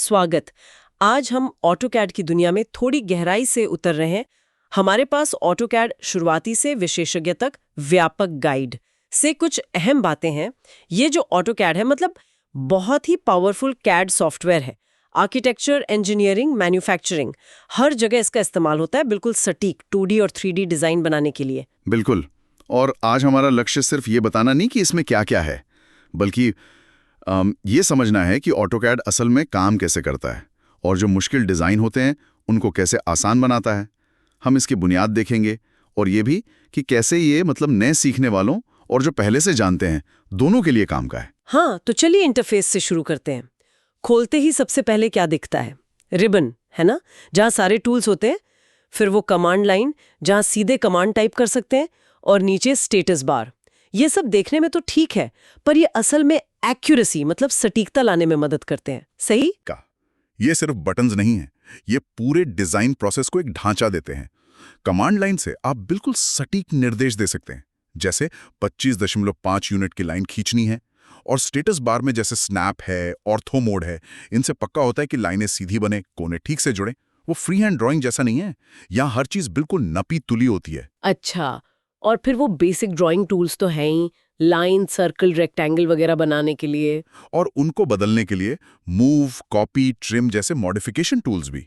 स्वागत। आज हम ऑटोकैड की दुनिया में थोड़ी गहराई से उतर रहे हैं। हमारे पास ऑटोकैड शुरुआती से विशेषज्ञ तक व्यापक गाइड से कुछ अहम बातें हैं। ये जो ऑटोकैड है मतलब बहुत ही पावरफुल कैड सॉफ्टवेयर है। आर्किटेक्चर, इंजीनियरिंग, मैन्युफैक्चरिंग हर जगह इसका इस्तेमाल होता है, बिल्कुल सटीक 2D और 3D डिजाइन बनाने के लिए। बिल्कुल। और आज हमारा लक्ष्य सिर्फ ये बताना नहीं कि इसमें क्या क्या है, बल्कि ये समझना है कि ऑटोकैड असल में काम कैसे करता है और जो मुश्किल डिज़ाइन होते हैं उनको कैसे आसान बनाता है। हम इसकी बुनियाद देखेंगे और ये भी कि कैसे ये मतलब नए सीखने वालों और जो पहले से जानते हैं दोनों के लिए काम का है। हाँ, तो चलिए इंटरफेस से शुरू करते हैं। खोलते ही सबसे पहले क्या दिखता है? रिबन, है ना, जहाँ सारे टूल्स होते हैं। फिर वो कमांड लाइन जहाँ सीधे कमांड टाइप कर सकते हैं, और नीचे स्टेटस बार। ये सब देखने में तो ठीक है, पर ये असल में एक्यूरेसी मतलब सटीकता लाने में मदद करते हैं, सही? ये सिर्फ बटन्स नहीं है, ये पूरे डिजाइन प्रोसेस को एक ढांचा देते हैं। कमांड लाइन से आप बिल्कुल सटीक निर्देश दे सकते हैं, जैसे 25.5 यूनिट की लाइन खींचनी है, और स्टेटस बार में जैसे स्नैप है, ऑर्थो मोड है, इनसे पक्का होता है कि लाइनें सीधी बने, कोने ठीक से जुड़े। वो फ्री हैंड ड्राइंग जैसा नहीं है, यहाँ हर चीज बिल्कुल नपी तुली होती है। अच्छा, और फिर वो बेसिक ड्राइंग टूल्स तो हैं ही, लाइन, सर्कल, रेक्टेंगल वगैरह बनाने के लिए, और उनको बदलने के लिए मूव, कॉपी, ट्रिम जैसे मॉडिफिकेशन टूल्स भी।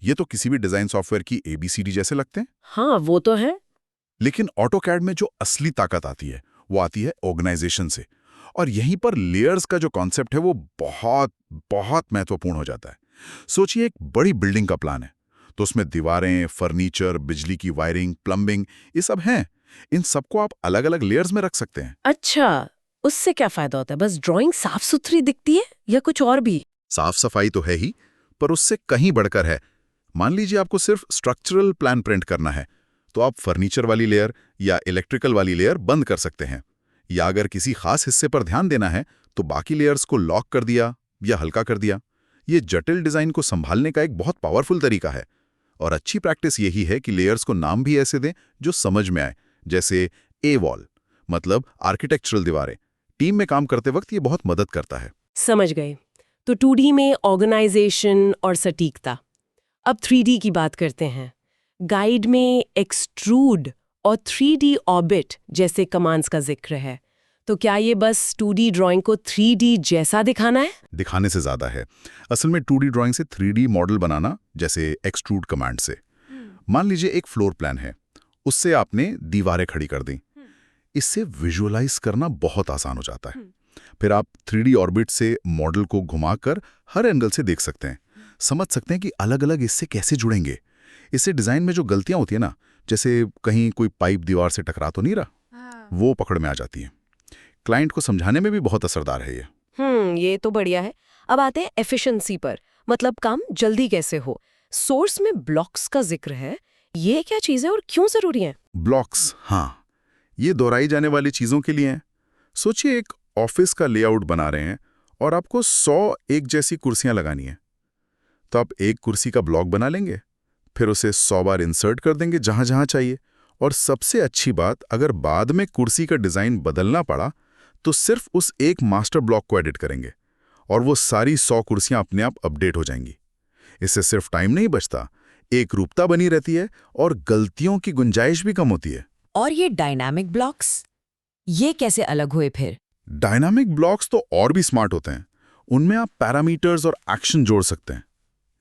ये तो किसी भी डिजाइन सॉफ्टवेयर की ABCD जैसे लगते हैं। हाँ वो तो है। लेकिन ऑटोकैड में जो असली ताकत आती है वो आती है ऑर्गेनाइजेशन से, और यहीं पर लेयर्स का जो कॉन्सेप्ट है वो बहुत बहुत महत्वपूर्ण हो जाता है। सोचिए एक बड़ी बिल्डिंग का प्लान है, तो उसमें दीवारें, फर्नीचर, बिजली की वायरिंग, प्लम्बिंग, ये सब हैं। इन सबको आप अलग अलग लेयर्स में रख सकते हैं। अच्छा, उससे क्या फायदा होता है? बस ड्राइंग साफ सुथरी दिखती है या कुछ और भी? साफ सफाई तो है ही, पर उससे कहीं बढ़कर है। मान लीजिए आपको सिर्फ स्ट्रक्चरल प्लान प्रिंट करना है, तो आप फर्नीचर वाली लेयर या इलेक्ट्रिकल वाली लेयर बंद कर सकते हैं। या अगर किसी खास हिस्से पर ध्यान देना है तो बाकी लेयर्स को लॉक कर दिया या हल्का कर दिया। ये जटिल डिजाइन को संभालने का एक बहुत पावरफुल तरीका है। और अच्छी प्रैक्टिस यही है कि लेयर्स को नाम भी ऐसे दें जो समझ में आए, जैसे वॉल मतलब आर्किटेक्चरल दीवारें। टीम में काम करते वक्त ये बहुत मदद करता है। समझ गए। तो 2D में ऑर्गेनाइजेशन और सटीकता। अब 3D की बात करते हैं। गाइड में एक्सट्रूड और 3D ऑर्बिट जैसे कमांड्स का जिक्र है। तो क्या ये बस 2D ड्राइंग को 3D जैसा दिखाना है? दिखाने से ज्यादा है। असल में 2D ड्राइंग से 3D मॉडल बनाना, जैसे एक्सट्रूड कमांड से। मान लीजिए एक फ्लोर प्लान है, उससे आपने दीवारें खड़ी कर दी। इससे विजुअलाइज करना बहुत आसान हो जाता है। फिर आप 3D ऑर्बिट से मॉडल को घुमाकर हर एंगल से देख सकते हैं, समझ सकते हैं कि अलग अलग इससे कैसे जुड़ेंगे। इससे डिजाइन में जो गलतियां होती है ना, जैसे कहीं कोई पाइप दीवार से टकरा तो नहीं रहा, वो पकड़ में आ जाती है। क्लाइंट को समझाने में भी बहुत असरदार है ये। ये तो बढ़िया है। अब आते हैं एफिशिएंसी पर, मतलब काम जल्दी कैसे हो। सोर्स में ब्लॉक्स का जिक्र है, ये क्या चीज है और क्यों जरूरी है? ब्लॉक्स, हाँ, ये दोहराई जाने वाली चीजों के लिए हैं। सोचिए एक ऑफिस का लेआउट बना रहे हैं और आपको 100 एक जैसी कुर्सियां लगानी है, तो आप एक कुर्सी का ब्लॉक बना लेंगे, फिर उसे 100 बार इंसर्ट कर देंगे जहां जहां चाहिए। और सबसे अच्छी बात, अगर बाद में कुर्सी का डिजाइन बदलना पड़ा तो सिर्फ उस एक मास्टर ब्लॉक को एडिट करेंगे और वो सारी 100 कुर्सियां अपने आप अपडेट हो जाएंगी। इससे सिर्फ टाइम नहीं बचता, एक रूपता बनी रहती है और गलतियों की गुंजाइश भी कम होती है। और ये डायनामिक ब्लॉक्स, ये कैसे अलग हुए फिर? डायनामिक ब्लॉक्स तो और भी स्मार्ट होते हैं। उनमें आप पैरामीटर्स और एक्शन जोड़ सकते हैं।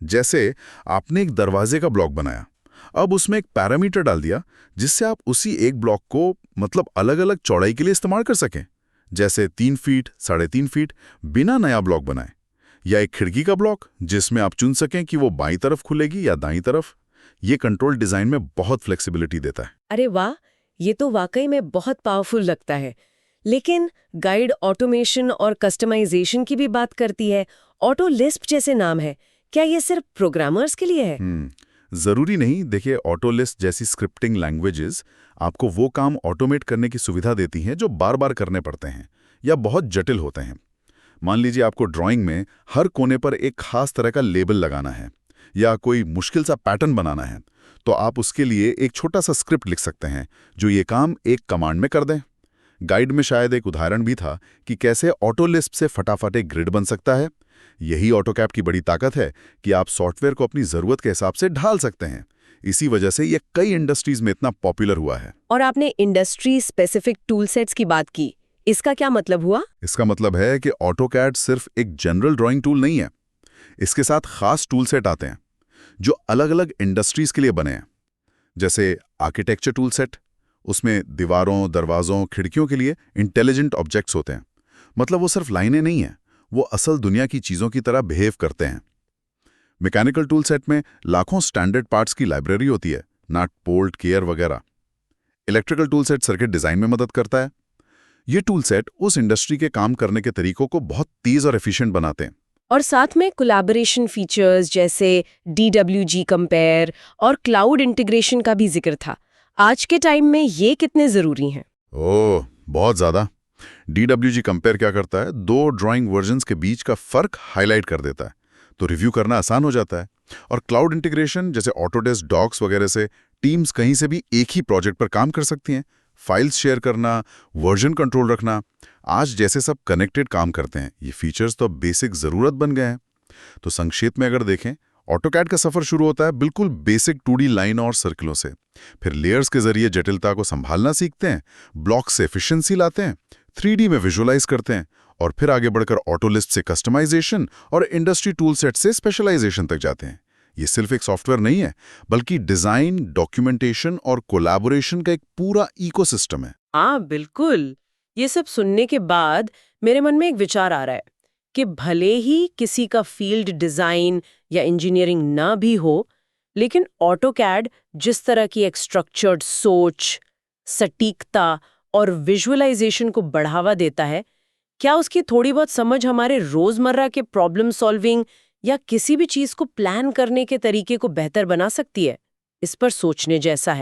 जैसे आपने एक दरवाजे का ब्लॉक बनाया, अब उसमें एक पैरामीटर डाल दिया जिससे आप उसी एक ब्लॉक को मतलब अलग अलग चौड़ाई के लिए इस्तेमाल कर सकें, जैसे 3 फीट, 3.5 फीट, बिना नया ब्लॉक बनाए। या एक खिड़की का ब्लॉक जिसमें आप चुन सकें कि वो बाईं तरफ खुलेगी या दाईं तरफ। ये कंट्रोल डिजाइन में बहुत फ्लेक्सिबिलिटी देता है। अरे वाह, ये तो वाकई में बहुत पावरफुल लगता है। लेकिन गाइड ऑटोमेशन और कस्टमाइजेशन की भी बात करती है। ऑटो लिस्प जैसे नाम है, क्या ये सिर्फ प्रोग्रामर्स के लिए है? जरूरी नहीं। देखिए, ऑटोलिस्ट जैसी स्क्रिप्टिंग लैंग्वेजेस आपको वो काम ऑटोमेट करने की सुविधा देती हैं जो बार बार करने पड़ते हैं या बहुत जटिल होते हैं। मान लीजिए आपको ड्राइंग में हर कोने पर एक खास तरह का लेबल लगाना है या कोई मुश्किल सा पैटर्न बनाना है, तो आप उसके लिए एक छोटा सा स्क्रिप्ट लिख सकते हैं जो ये काम एक कमांड में कर दें। गाइड में शायद एक उदाहरण भी था कि कैसे ऑटोलिस्ट से फटाफट एक ग्रिड बन सकता है। यही ऑटोकैड की बड़ी ताकत है कि आप सॉफ्टवेयर को अपनी ज़रूरत के हिसाब से ढाल सकते हैं। इसी वजह से ये कई इंडस्ट्रीज में इतना पॉपुलर हुआ है। और आपने इंडस्ट्री स्पेसिफिक टूल सेट्स की बात की, इसका क्या मतलब हुआ? इसका मतलब है कि ऑटोकैड सिर्फ एक जनरल ड्राइंग टूल नहीं है। इसके साथ खास टूल सेट आते हैं जो अलग अलग इंडस्ट्रीज के लिए बने हैं। जैसे आर्किटेक्चर टूल सेट, उसमें दीवारों, दरवाजों, खिड़कियों के लिए इंटेलिजेंट ऑब्जेक्ट्स होते हैं। मतलब वो सिर्फ लाइनें नहीं हैं, वो असल दुनिया की चीज़ों की तरह बिहेव करते हैं। मैकेनिकल टूल सेट में लाखों स्टैंडर्ड पार्ट्स की लाइब्रेरी होती है, नट, बोल्ट, गियर वगैरह। Electrical tool set circuit design में मदद करता है। ये टूल सेट उस इंडस्ट्री के काम करने के तरीकों को बहुत तेज़ और एफिशिएंट बनाते हैं। और साथ में कोलैबोरेशन फीचर्स जैसे DWG कंपेयर और क्लाउड इंटीग्रेशन का भी जिक्र था। आज के टाइम में ये कितने ज़रूरी हैं? ओह, बहुत ज़्यादा। DWG कंपेयर क्या करता है? 2 ड्राइंग वर्जन्स के बीच का फ़र्क हाईलाइट कर देता है, तो रिव्यू करना आसान हो जाता है। और क्लाउड इंटीग्रेशन जैसे ऑटोडेस्क, डॉक्स वगैरह से टीम्स कहीं से भी एक ही प्रोजेक्ट पर काम कर सकती हैं। फाइल्स शेयर करना, वर्जन कंट्रोल रखना, आज जैसे सब कनेक्टेड काम करते हैं, ये फीचर्स तो बेसिक ज़रूरत बन गए हैं। तो संक्षेप में अगर देखें, ऑटोकैड का सफ़र शुरू होता है बिल्कुल बेसिक 2D लाइन और सर्किलों से। फिर लेयर्स के जरिए जटिलता को संभालना सीखते हैं, ब्लॉक से एफिशिएंसी लाते हैं, 3D में विजुअलाइज करते हैं, और फिर आगे बढ़कर ऑटोलिस्ट से कस्टमाइजेशन और इंडस्ट्री टूल सेट से स्पेशलाइजेशन तक जाते हैं। ये सिर्फ एक सॉफ्टवेयर नहीं है, बल्कि डिज़ाइन, डॉक्यूमेंटेशन और कोलैबोरेशन का एक पूरा इकोसिस्टम है। हाँ बिल्कुल। ये सब सुनने के बाद मेरे मन में एक विचार आ रहा है कि भले ही किसी का फील्ड डिज़ाइन या इंजीनियरिंग ना भी हो, लेकिन ऑटोकैड जिस तरह की एक स्ट्रक्चर्ड सोच, सटीकता और विजुअलाइजेशन को बढ़ावा देता है, क्या उसकी थोड़ी बहुत समझ हमारे रोज़मर्रा के प्रॉब्लम सॉल्विंग या किसी भी चीज़ को प्लान करने के तरीके को बेहतर बना सकती है? इस पर सोचने जैसा है।